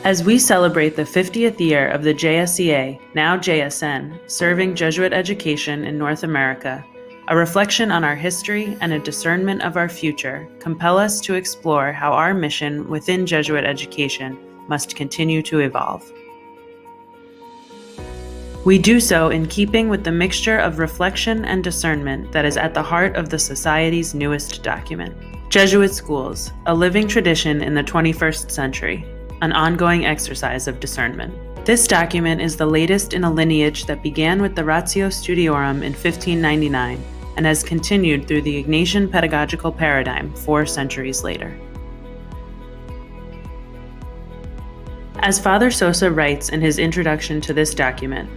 As we celebrate the 50th year of the JSEA, now JSN, serving Jesuit education in North America, a reflection on our history and a discernment of our future compel us to explore how our mission within Jesuit education must continue to evolve. We do so in keeping with the mixture of reflection and discernment that is at the heart of the Society's newest document, Jesuit Schools, a living tradition in the 21st century, an ongoing exercise of discernment. This document is the latest in a lineage that began with the Ratio Studiorum in 1599 and has continued through the Ignatian pedagogical paradigm 4 centuries later. As Father Sosa writes in his introduction to this document,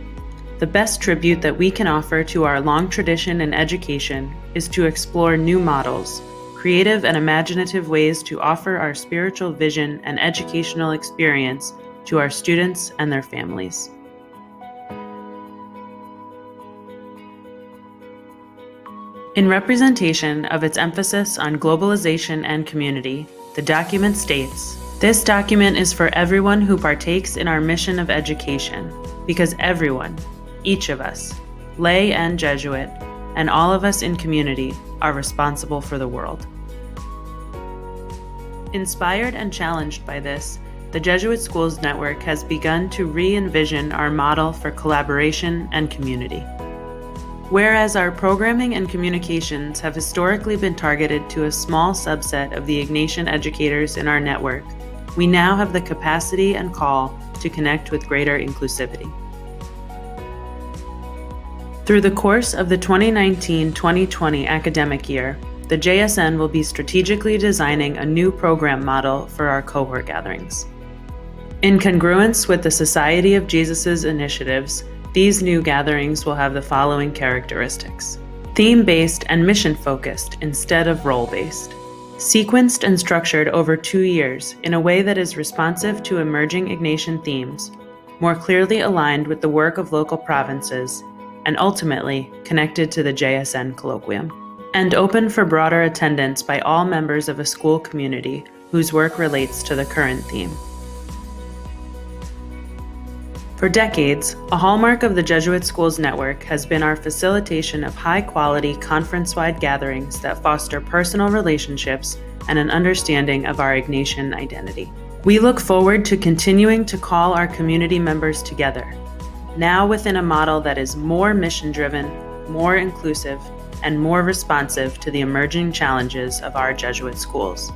the best tribute that we can offer to our long tradition in education is to explore new models, creative and imaginative ways to offer our spiritual vision and educational experience to our students and their families. In representation of its emphasis on globalization and community, the document states, "This document is for everyone who partakes in our mission of education, because everyone, each of us, lay and Jesuit, and all of us in community are responsible for the world." Inspired and challenged by this, the Jesuit Schools Network has begun to re-envision our model for collaboration and community. Whereas our programming and communications have historically been targeted to a small subset of the Ignatian educators in our network, we now have the capacity and call to connect with greater inclusivity. Through the course of the 2019-2020 academic year, the JSN will be strategically designing a new program model for our cohort gatherings. In congruence with the Society of Jesus' initiatives, these new gatherings will have the following characteristics: theme-based and mission-focused instead of role-based, sequenced and structured over 2 years in a way that is responsive to emerging Ignatian themes, more clearly aligned with the work of local provinces, and ultimately connected to the JSN colloquium, and open for broader attendance by all members of a school community whose work relates to the current theme. For decades, a hallmark of the Jesuit Schools Network has been our facilitation of high-quality conference-wide gatherings that foster personal relationships and an understanding of our Ignatian identity. We look forward to continuing to call our community members together, now within a model that is more mission-driven, more inclusive, and more responsive to the emerging challenges of our Jesuit schools.